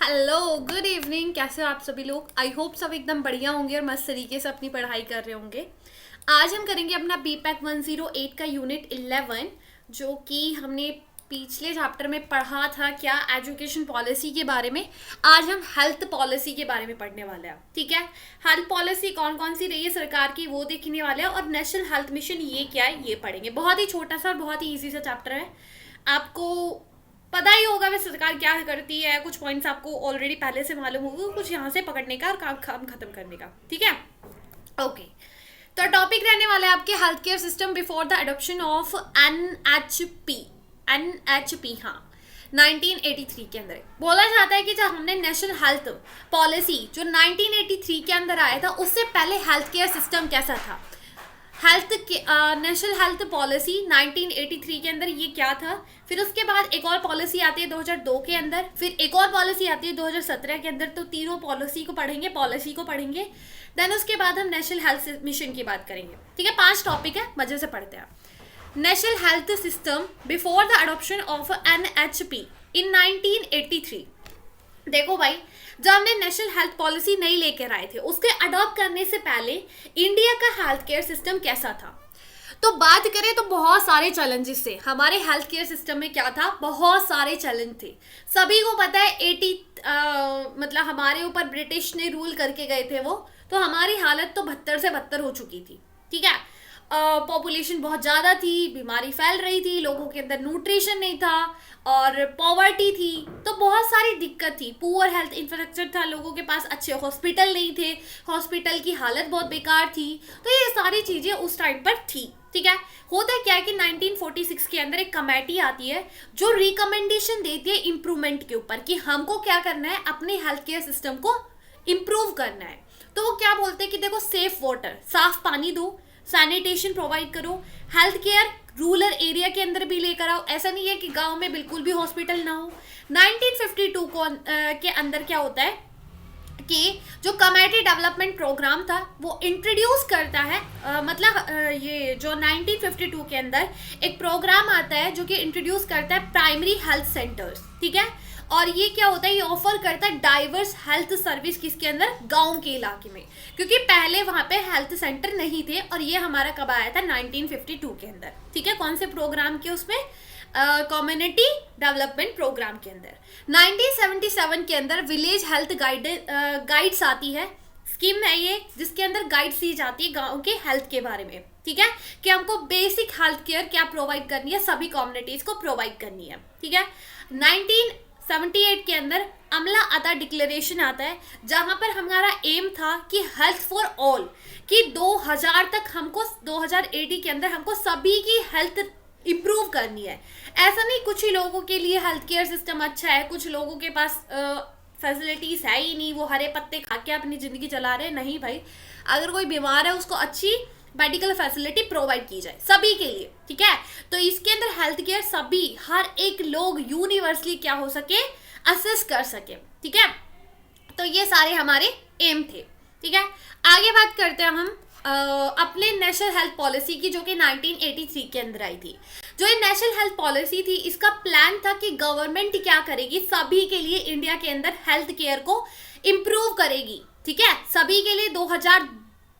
Hello, good evening. कैसे हो आप सभी लोग? आई होप सब एकदम बढ़िया होंगे और मस्त तरीके से अपनी पढ़ाई कर रहे होंगे। आज हम करेंगे अपना बीपैक 108 का यूनिट 11, जो कि हमने पिछले चैप्टर में पढ़ा था क्या, एजुकेशन पॉलिसी के बारे में। आज हम हेल्थ पॉलिसी के बारे में पढ़ने वाले हैं। ठीक है, हेल्थ पॉलिसी कौन कौन सी रही है सरकार की वो देखने वाले हैं, और नेशनल हेल्थ मिशन ये क्या है ये पढ़ेंगे। बहुत ही छोटा सा और बहुत ही ईजी सा चैप्टर है। आपको पता ही होगा वे सरकार क्या करती है, कुछ पॉइंट्स आपको ऑलरेडी पहले से मालूम होगा, कुछ यहाँ से पकड़ने का और काम खत्म करने का। ठीक है, ओके। तो टॉपिक रहने वाला है आपके health care system before the adoption of NHP. हाँ, 1983 के अंदर बोला जाता है कि जब हमने नेशनल हेल्थ पॉलिसी जो 1983 के अंदर आया था, उससे पहले हेल्थ केयर सिस्टम कैसा था। नेशनल हेल्थ पॉलिसी 1983 के अंदर ये क्या था। फिर उसके बाद एक और पॉलिसी आती है 2002 के अंदर, फिर एक और पॉलिसी आती है 2017 के अंदर। तो तीनों पॉलिसी को पढ़ेंगे। देन उसके बाद हम नेशनल हेल्थ मिशन की बात करेंगे। ठीक है, 5 टॉपिक है, मजे से पढ़ते हैं। National health system before the adoption of NHP in 1983। देखो भाई, जब हमने नेशनल हेल्थ पॉलिसी नहीं लेकर आए थे, उसके अडॉप्ट करने से पहले इंडिया का हेल्थ केयर सिस्टम कैसा था। तो बात करें तो बहुत सारे चैलेंजेस थे हमारे हेल्थ केयर सिस्टम में। क्या था, बहुत सारे चैलेंज थे। सभी को पता है 80 मतलब हमारे ऊपर ब्रिटिश ने रूल करके गए थे वो, तो हमारी हालत तो 72 से 72 हो चुकी थी। ठीक है, पॉपुलेशन बहुत ज़्यादा थी, बीमारी फैल रही थी, लोगों के अंदर न्यूट्रिशन नहीं था और पॉवर्टी थी, तो बहुत सारी दिक्कत थी। पुअर हेल्थ इंफ्रास्ट्रक्चर था, लोगों के पास अच्छे हॉस्पिटल नहीं थे, हॉस्पिटल की हालत बहुत बेकार थी। तो ये सारी चीज़ें उस टाइम पर थी। ठीक है, होता क्या है कि 1946 के अंदर एक कमेटी आती है जो रिकमेंडेशन देती है इम्प्रूवमेंट के ऊपर, कि हमको क्या करना है, अपने हेल्थ केयर सिस्टम को इम्प्रूव करना है। तो वो क्या बोलते हैं कि देखो, सेफ वाटर, साफ पानी दो, सैनिटेशन प्रोवाइड करो, हेल्थ केयर रूरल एरिया के अंदर भी लेकर आओ। ऐसा नहीं है कि गांव में बिल्कुल भी हॉस्पिटल ना हो। 1952 के अंदर क्या होता है कि जो कमेटी डेवलपमेंट प्रोग्राम था वो इंट्रोड्यूस करता है, ये जो 1952 के अंदर एक प्रोग्राम आता है जो कि इंट्रोड्यूस करता है प्राइमरी हेल्थ सेंटर्स। ठीक है, और ये क्या होता है, ये ऑफर करता है डाइवर्स हेल्थ सर्विस किसके अंदर, गांव के इलाके में, क्योंकि पहले वहां पे हेल्थ सेंटर नहीं थे। और ये हमारा कब आया था, 1952 के अंदर। ठीक है, कौन से प्रोग्राम के उसमें, कम्युनिटी डेवलपमेंट प्रोग्राम के अंदर। 1977 के अंदर विलेज हेल्थ गाइड्स आती है, स्कीम है ये, जिसके अंदर गाइड्स दी जाती है गांव के हेल्थ के बारे में। ठीक है, कि हमको बेसिक हेल्थ केयर क्या प्रोवाइड करनी है, सभी कम्युनिटीज को प्रोवाइड करनी है। ठीक है, 1978 के अंदर अमला अता डिक्लेरेशन आता है, जहां पर हमारा एम था कि हेल्थ फॉर ऑल, कि 2000 तक हमको, 2080 के अंदर हमको सभी की हेल्थ इम्प्रूव करनी है। ऐसा नहीं कुछ ही लोगों के लिए हेल्थ केयर सिस्टम अच्छा है, कुछ लोगों के पास फैसिलिटीज है ही नहीं, वो हरे पत्ते खा के अपनी ज़िंदगी चला रहे हैं। नहीं भाई, अगर कोई बीमार है उसको अच्छी मेडिकल फैसिलिटी प्रोवाइड की जाए सभी के लिए। ठीक है, तो इसके अंदर हेल्थ केयर सभी, हर एक लोग यूनिवर्सली क्या हो सके, असेस कर सके। ठीक है, तो ये सारे हमारे एम थे। ठीक है, आगे बात करते हैं हम अपने नेशनल हेल्थ पॉलिसी की, जो कि 1983 के अंदर आई थी। जो ये नेशनल हेल्थ पॉलिसी थी, इसका प्लान था कि गवर्नमेंट क्या करेगी, सभी के लिए इंडिया के अंदर हेल्थ केयर को इम्प्रूव करेगी। ठीक है, सभी के लिए 2000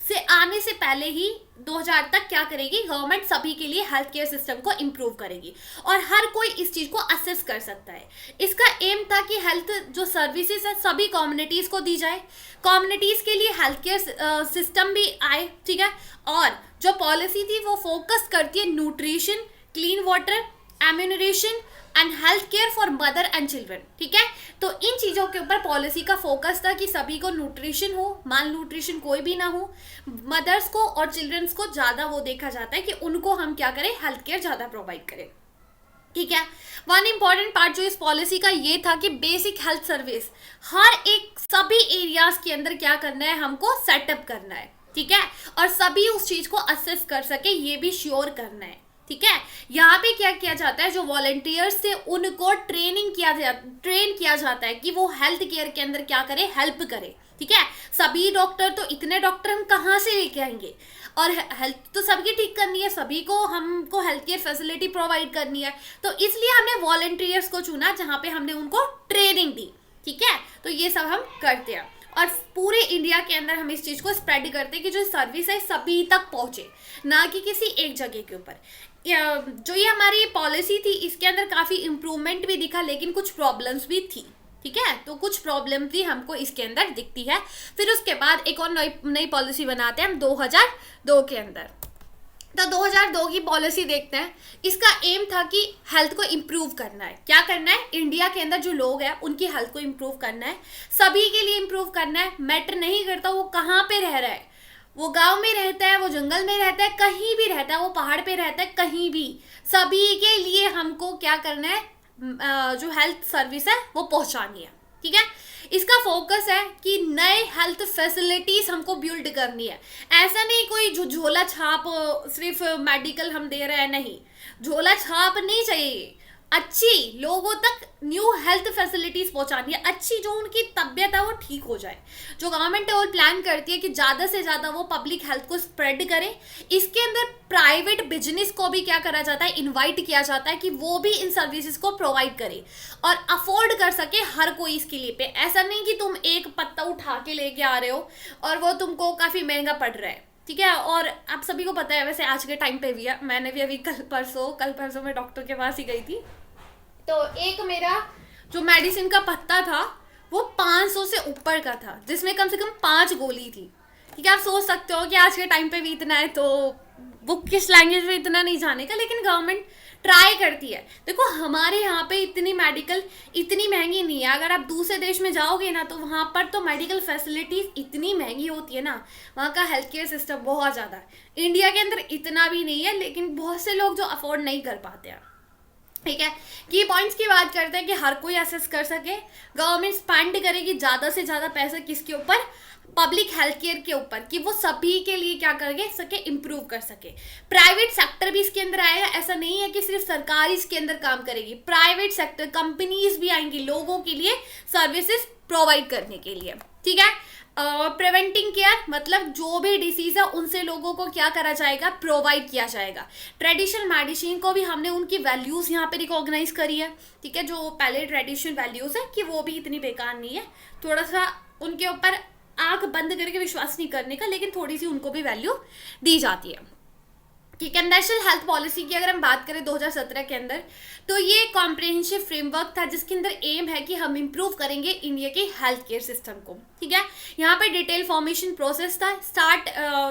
से आने से पहले ही 2000 तक क्या करेगी गवर्नमेंट, सभी के लिए हेल्थ केयर सिस्टम को इम्प्रूव करेगी और हर कोई इस चीज़ को असेस कर सकता है। इसका एम था कि हेल्थ जो सर्विसेज है सभी कम्युनिटीज़ को दी जाए, कम्युनिटीज़ के लिए हेल्थ केयर सिस्टम भी आए। ठीक है, और जो पॉलिसी थी वो फोकस करती है nutrition, clean water, immunization and health care for mother and children. ठीक है, तो इन चीज़ों के ऊपर पॉलिसी का फोकस था कि सभी को न्यूट्रिशन हो, माल न्यूट्रिशन कोई भी ना हो, मदर्स को और चिल्ड्रंस को ज़्यादा वो देखा जाता है कि उनको हम क्या करें, हेल्थ केयर ज़्यादा प्रोवाइड करें। ठीक है, वन इम्पॉर्टेंट पार्ट जो इस पॉलिसी का ये था कि बेसिक हेल्थ सर्विस हर एक सभी एरियाज के अंदर क्या करना है, हमको सेटअप करना है। ठीक है, और सभी उस चीज़ को असेस कर सके ये भी श्योर करना है। ठीक है, यहाँ पे क्या किया जाता है, जो वॉलंटियर्स थे उनको ट्रेन किया जाता है कि वो हेल्थ केयर के अंदर क्या करे, हेल्प करे। ठीक है, सभी डॉक्टर, तो इतने डॉक्टर हम कहाँ से लेके आएंगे, और हेल्थ तो सबकी ठीक करनी है, सभी को हमको हेल्थ केयर फैसिलिटी प्रोवाइड करनी है। तो इसलिए हमने वॉलंटियर्स को चुना, जहाँ पे हमने उनको ट्रेनिंग दी। ठीक है, तो ये सब हम करते हैं और पूरे इंडिया के अंदर हम इस चीज़ को स्प्रेड करते हैं कि जो सर्विस है सभी तक पहुंचे, ना कि किसी एक जगह के ऊपर। जो ये हमारी पॉलिसी थी इसके अंदर काफ़ी इम्प्रूवमेंट भी दिखा, लेकिन कुछ प्रॉब्लम्स भी थी। ठीक है, तो कुछ प्रॉब्लम भी हमको इसके अंदर दिखती है। फिर उसके बाद एक और नई पॉलिसी बनाते हैं हम 2002 के अंदर। तो 2002 की पॉलिसी देखते हैं। इसका एम था कि हेल्थ को इम्प्रूव करना है। क्या करना है? इंडिया के अंदर जो लोग हैं उनकी हेल्थ को इम्प्रूव करना है, सभी के लिए इम्प्रूव करना है। मैटर नहीं करता वो कहाँ पे रह रहा है, वो गांव में रहता है, वो जंगल में रहता है, कहीं भी रहता है, वो पहाड़ पे रहता है, कहीं भी, सभी के लिए हमको क्या करना है, जो हेल्थ सर्विस है वो पहुंचानी है। ठीक है, इसका फोकस है कि नए हेल्थ फैसिलिटीज हमको बिल्ड करनी है। ऐसा नहीं कोई जो झोला छाप सिर्फ मेडिकल हम दे रहे हैं, नहीं, झोला छाप नहीं चाहिए, अच्छी लोगों तक न्यू हेल्थ फैसिलिटीज पहुंचानी है, अच्छी जो उनकी तबीयत है वो ठीक हो जाए। जो गवर्नमेंट है वो प्लान करती है कि ज़्यादा से ज़्यादा वो पब्लिक हेल्थ को स्प्रेड करे। इसके अंदर प्राइवेट बिजनेस को भी क्या करा जाता है, इनवाइट किया जाता है कि वो भी इन सर्विसेज को प्रोवाइड करे और अफोर्ड कर सके हर कोई इसके लिए पे। ऐसा नहीं कि तुम एक पत्ता उठा के लेके आ रहे हो और वो तुमको काफ़ी महंगा पड़ रहा है। ठीक है, और आप सभी को पता है वैसे आज के टाइम पे भी है, मैंने भी अभी कल परसों मैं डॉक्टर के पास ही गई थी, तो एक मेरा जो मेडिसिन का पत्ता था वो 500 से ऊपर का था, जिसमें कम से कम 5 गोली थी। ठीक है, आप सोच सकते हो कि आज के टाइम पे भी इतना है, तो वो किस लैंग्वेज में इतना नहीं जाने का, लेकिन गवर्नमेंट ट्राई करती है। देखो हमारे यहाँ पे इतनी मेडिकल इतनी महंगी नहीं है, अगर आप दूसरे देश में जाओगे ना तो वहाँ पर तो मेडिकल फैसिलिटीज़ इतनी महंगी होती है ना, वहाँ का हेल्थ केयर सिस्टम बहुत ज़्यादा है। इंडिया के अंदर इतना भी नहीं है, लेकिन बहुत से लोग जो अफोर्ड नहीं कर पाते हैं। ठीक है, की पॉइंट्स की बात करते हैं कि हर कोई एसेस कर सके, गवर्नमेंट स्पेंड करेगी ज़्यादा से ज़्यादा पैसा किसके ऊपर, पब्लिक हेल्थ केयर के ऊपर, कि वो सभी के लिए क्या करके सके, इम्प्रूव कर सके। प्राइवेट सेक्टर भी इसके अंदर आएगा, ऐसा नहीं है कि सिर्फ सरकार इसके अंदर काम करेगी, प्राइवेट सेक्टर कंपनीज भी आएंगी लोगों के लिए सर्विसेज प्रोवाइड करने के लिए। ठीक है, प्रिवेंटिंग केयर मतलब जो भी डिसीज है उनसे लोगों को क्या करा जाएगा, प्रोवाइड किया जाएगा। ट्रेडिशनल मेडिसिन को भी हमने उनकी वैल्यूज़ यहाँ पे रिकॉग्नाइज करी है। ठीक है, जो पहले ट्रेडिशनल वैल्यूज़ है कि वो भी इतनी बेकार नहीं है, थोड़ा सा उनके ऊपर आंख बंद करके विश्वास नहीं करने का, लेकिन थोड़ी सी उनको भी वैल्यू दी जाती है। ठीक है, नेशनल हेल्थ पॉलिसी की अगर हम बात करें 2017 के अंदर, तो ये कॉम्प्रिहेंसिव फ्रेमवर्क था जिसके अंदर एम है कि हम इम्प्रूव करेंगे इंडिया के हेल्थ केयर सिस्टम को। ठीक है, यहाँ पे डिटेल फॉर्मेशन प्रोसेस था, स्टार्ट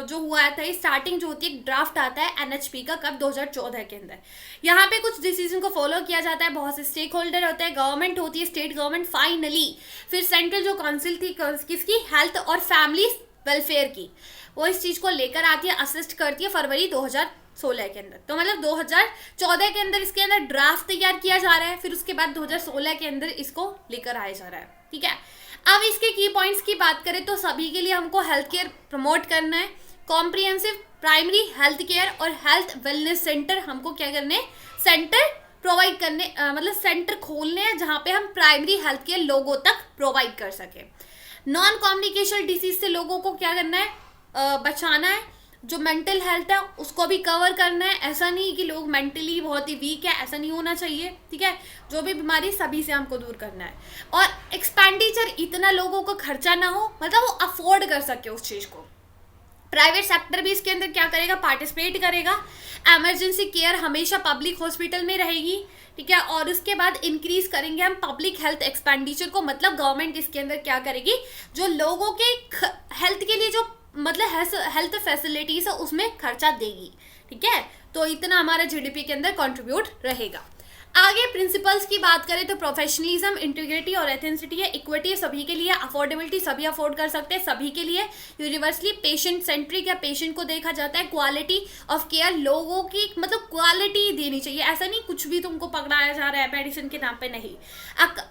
जो हुआ था, स्टार्टिंग जो होती है एक ड्राफ्ट आता है एनएचपी का, कब 2014 के अंदर। यहाँ पे कुछ डिसीजन को फॉलो किया जाता है, बहुत से स्टेक होल्डर होते हैं, गवर्नमेंट होती है, स्टेट गवर्नमेंट, फाइनली फिर सेंट्रल जो काउंसिल थी किसकी, हेल्थ और फैमिली वेलफेयर की, वो इस चीज़ को लेकर आती है, असिस्ट करती है फरवरी 2016 के अंदर। तो मतलब 2014 के अंदर इसके अंदर ड्राफ्ट तैयार किया जा रहा है, फिर उसके बाद 2016 के अंदर इसको लेकर आया जा रहा है। ठीक है, अब इसके की पॉइंट्स की बात करें तो सभी के लिए हमको हेल्थ केयर प्रमोट करना है, कॉम्प्रिहेंसिव प्राइमरी हेल्थ केयर और हेल्थ वेलनेस सेंटर हमको क्या करने, सेंटर प्रोवाइड करने, मतलब सेंटर खोलने हैं जहाँ पे हम प्राइमरी हेल्थ केयर लोगों तक प्रोवाइड कर सकें। नॉन कम्युनिकेशन डिसीज से लोगों को क्या करना है, बचाना है। जो मेंटल हेल्थ है उसको भी कवर करना है, ऐसा नहीं कि लोग मेंटली बहुत ही वीक है, ऐसा नहीं होना चाहिए। ठीक है, जो भी बीमारी सभी से हमको दूर करना है, और एक्सपेंडिचर इतना लोगों को खर्चा ना हो, मतलब वो अफोर्ड कर सके उस चीज़ को। प्राइवेट सेक्टर भी इसके अंदर क्या करेगा, पार्टिसिपेट करेगा। एमरजेंसी केयर हमेशा पब्लिक हॉस्पिटल में रहेगी। ठीक है, और उसके बाद इंक्रीज करेंगे हम पब्लिक हेल्थ एक्सपेंडिचर को, मतलब गवर्नमेंट इसके अंदर क्या करेगी, जो लोगों के हेल्थ के लिए जो मतलब हेल्थ फैसिलिटीज है उसमें खर्चा देगी। ठीक है, तो इतना हमारा जीडीपी के अंदर कंट्रीब्यूट रहेगा। आगे प्रिंसिपल्स की बात करें तो प्रोफेशनलिज्म, इंटीग्रिटी और एथेंसिटी है, इक्विटी है सभी के लिए, अफोर्डेबिलिटी सभी अफोर्ड कर सकते हैं सभी के लिए, यूनिवर्सली पेशेंट सेंट्रिक या पेशेंट को देखा जाता है, क्वालिटी ऑफ केयर लोगों की मतलब क्वालिटी देनी चाहिए, ऐसा नहीं कुछ भी तुमको पकड़ाया जा रहा है मेडिसिन के नाम पे, नहीं।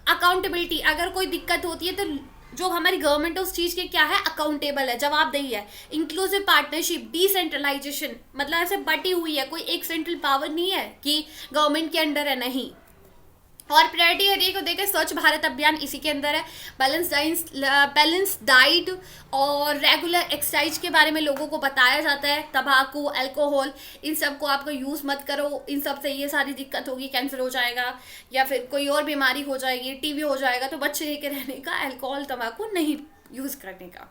अकाउंटेबिलिटी, अगर कोई दिक्कत होती है तो जो हमारी गवर्नमेंट है उस चीज़ के क्या है, अकाउंटेबल है, जवाबदेही है। इंक्लूसिव पार्टनरशिप, डिसेंट्रलाइजेशन मतलब ऐसे बटी हुई है, कोई एक सेंट्रल पावर नहीं है कि गवर्नमेंट के अंडर है, नहीं। और प्रायोरिटी एरिया को देखें, स्वच्छ भारत अभियान इसी के अंदर है। बैलेंस डाइट और रेगुलर एक्सरसाइज के बारे में लोगों को बताया जाता है। तंबाकू, अल्कोहल, इन सब को आपको यूज़ मत करो, इन सब से ये सारी दिक्कत होगी, कैंसर हो जाएगा या फिर कोई और बीमारी हो जाएगी, टीबी हो जाएगा। तो बच्चे के रहने का, अल्कोहल तंबाकू नहीं यूज़ करने का।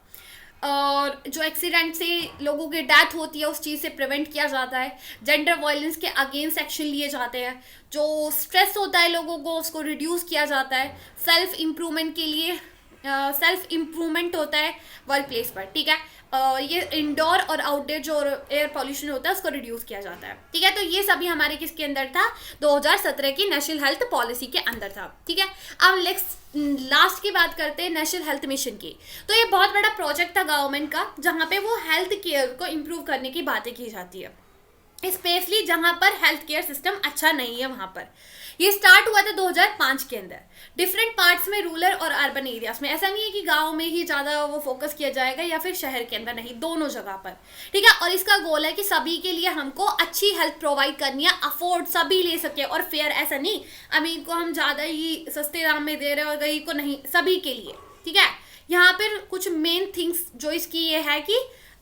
और जो एक्सीडेंट से लोगों की डेथ होती है उस चीज़ से प्रिवेंट किया जाता है। जेंडर वायलेंस के अगेंस्ट एक्शन लिए जाते हैं। जो स्ट्रेस होता है लोगों को उसको रिड्यूस किया जाता है। सेल्फ इम्प्रूवमेंट के लिए सेल्फ इम्प्रूवमेंट होता है वर्क प्लेस पर, ठीक है। ये इंडोर और आउटडोर जो एयर पॉल्यूशन होता है उसको रिड्यूस किया जाता है, ठीक है। तो ये सभी हमारे किसके अंदर था, 2017 की नेशनल हेल्थ पॉलिसी के अंदर था, ठीक है। अब लास्ट की बात करते हैं नेशनल हेल्थ मिशन की। तो ये बहुत बड़ा प्रोजेक्ट था गवर्नमेंट का, जहाँ पे वो हेल्थ केयर को इम्प्रूव करने की बातें की जाती है, स्पेशली जहाँ पर हेल्थ केयर सिस्टम अच्छा नहीं है वहाँ पर। ये स्टार्ट हुआ था 2005 के अंदर, डिफरेंट पार्ट्स में, रूरल और अर्बन एरियाज में। ऐसा नहीं है कि गांव में ही ज़्यादा वो फोकस किया जाएगा या फिर शहर के अंदर, नहीं, दोनों जगह पर, ठीक है। और इसका गोल है कि सभी के लिए हमको अच्छी हेल्थ प्रोवाइड करनी है, अफोर्ड सभी ले सके, और फेयर, ऐसा नहीं अमीर को हम ज़्यादा ही सस्ते दाम में दे रहे हैं और गरीब को नहीं, सभी के लिए, ठीक है। यहाँ पर कुछ मेन थिंग्स जो इसकी ये है कि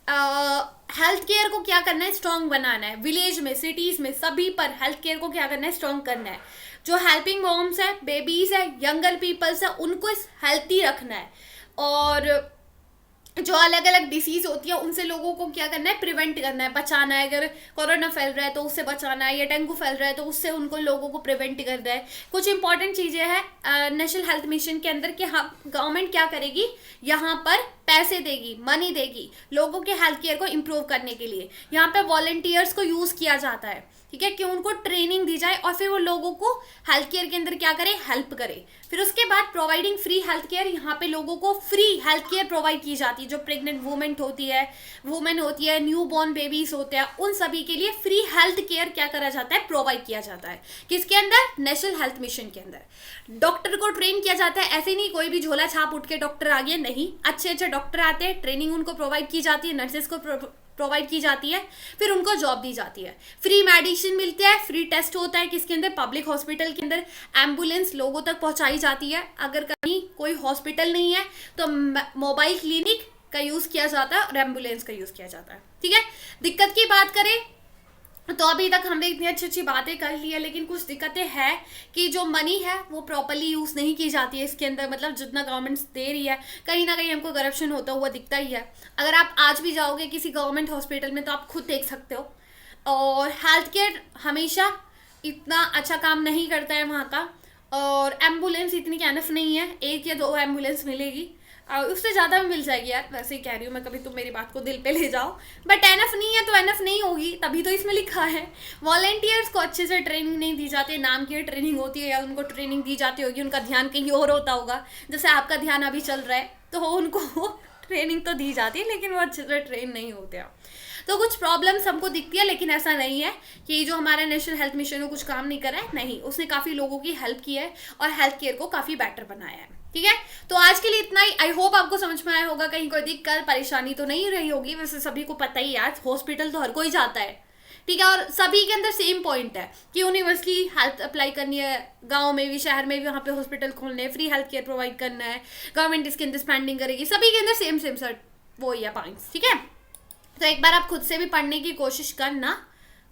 हेल्थ केयर को क्या करना है, स्ट्रॉन्ग बनाना है। विलेज में, सिटीज़ में, सभी पर हेल्थ केयर को क्या करना है, स्ट्रॉन्ग करना है। जो हेल्पिंग मॉम्स है, बेबीज़ है, यंगर पीपल्स है, उनको हेल्थी रखना है। और जो अलग अलग डिसीज़ होती है उनसे लोगों को क्या करना है, प्रिवेंट करना है, बचाना है। अगर कोरोना फैल रहा है तो उससे बचाना है, या डेंगू फैल रहा है तो उससे उनको लोगों को प्रिवेंट करना है। कुछ इंपॉर्टेंट चीज़ें हैं नेशनल हेल्थ मिशन के अंदर कि हाँ गवर्नमेंट क्या करेगी, यहाँ पर पैसे देगी, मनी देगी लोगों के हेल्थ केयर को इम्प्रूव करने के लिए। यहाँ पे वॉलंटियर्स को यूज़ किया जाता है, ठीक है, कि उनको ट्रेनिंग दी जाए और फिर वो लोगों को हेल्थ केयर के अंदर क्या करे, हेल्प करे। फिर उसके बाद प्रोवाइडिंग फ्री हेल्थ केयर, यहाँ पे लोगों को फ्री हेल्थ केयर प्रोवाइड की जाती है। जो प्रेग्नेंट वुमेन होती है, न्यू बॉर्न बेबीज होते हैं, उन सभी के लिए फ्री हेल्थ केयर क्या करा जाता है, प्रोवाइड किया जाता है। किसके अंदर, नेशनल हेल्थ मिशन के अंदर। डॉक्टर को ट्रेन किया जाता है, ऐसे नहीं कोई भी झोला छाप उठ के डॉक्टर आ गया, नहीं, अच्छे अच्छे डॉक्टर आते हैं, ट्रेनिंग उनको प्रोवाइड की जाती है, नर्सेज को प्रोवाइड की जाती है, फिर उनको जॉब दी जाती है। फ्री मेडिसिन मिलते हैं, फ्री टेस्ट होता है किसके अंदर, पब्लिक हॉस्पिटल के अंदर। एम्बुलेंस लोगों तक पहुंचाई जाती है, अगर कहीं कोई हॉस्पिटल नहीं है तो मोबाइल क्लिनिक का यूज़ किया जाता है और एम्बुलेंस का यूज़ किया जाता है, ठीक है। दिक्कत की बात करें तो अभी तक हमने इतनी अच्छी अच्छी बातें कर ली है, लेकिन कुछ दिक्कतें हैं कि जो मनी है वो प्रॉपर्ली यूज़ नहीं की जाती है इसके अंदर। मतलब जितना गवर्नमेंट दे रही है कहीं ना कहीं हमको करप्शन होता हुआ दिखता ही है। अगर आप आज भी जाओगे किसी गवर्नमेंट हॉस्पिटल में तो आप खुद देख सकते हो। और हेल्थ केयर हमेशा इतना अच्छा काम नहीं करता है वहाँ का, और एम्बुलेंस इतनी कैनफ नहीं है, 1 या 2 एम्बुलेंस मिलेगी, उससे ज़्यादा मिल जाएगी यार, वैसे ही कह रही हूँ मैं, कभी तुम मेरी बात को दिल पे ले जाओ। बट एनफ नहीं है तो एनफ नहीं होगी, तभी तो इसमें लिखा है। वॉलंटियर्स को अच्छे से ट्रेनिंग नहीं दी जाती, नाम की ट्रेनिंग होती है या उनको ट्रेनिंग दी जाती होगी, उनका ध्यान कहीं और होता होगा। जैसे आपका ध्यान अभी चल रहा है तो उनको ट्रेनिंग तो दी जाती है लेकिन वो अच्छे से ट्रेन नहीं होते हैं। तो कुछ प्रॉब्लम्स हमको दिखती है, लेकिन ऐसा नहीं है कि जो हमारा नेशनल हेल्थ मिशन है कुछ काम नहीं कर रहा है, नहीं, उसने काफ़ी लोगों की हेल्प की है और हेल्थ केयर को काफ़ी बेटर बनाया है, ठीक है। तो आज के लिए इतना ही। आई होप आपको समझ में आया होगा, कहीं कोई दिक्कत परेशानी तो नहीं रही होगी। वैसे सभी को पता ही यार, हॉस्पिटल तो हर कोई जाता है, ठीक है। और सभी के अंदर सेम पॉइंट है कि यूनिवर्सली हेल्थ अप्लाई करनी है, गांव में भी शहर में भी वहाँ पे हॉस्पिटल खोलने हैं, फ्री हेल्थ केयर प्रोवाइड करना है, गवर्नमेंट इसके अंदर स्पेंडिंग करेगी, सभी के अंदर सेम सेम सर वो ही है पॉइंट्स, ठीक है। तो एक बार आप खुद से भी पढ़ने की कोशिश करना।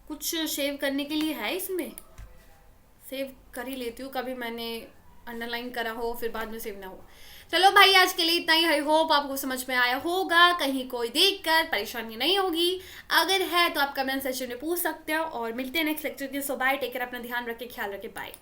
कुछ सेव करने के लिए है इसमें, सेव कर ही लेती हूँ, कभी मैंने अंडरलाइन करा हो फिर बाद में सेव ना हो। चलो भाई आज के लिए इतना ही। आई होप आपको समझ में आया होगा, कहीं कोई दिक्कत परेशानी नहीं होगी। अगर है तो आप कमेंट सेक्शन में पूछ सकते हो, और मिलते हैं नेक्स्ट लेक्चर के। सो बाय, टेक केयर, अपना ध्यान रखें, ख्याल रखें, बाय।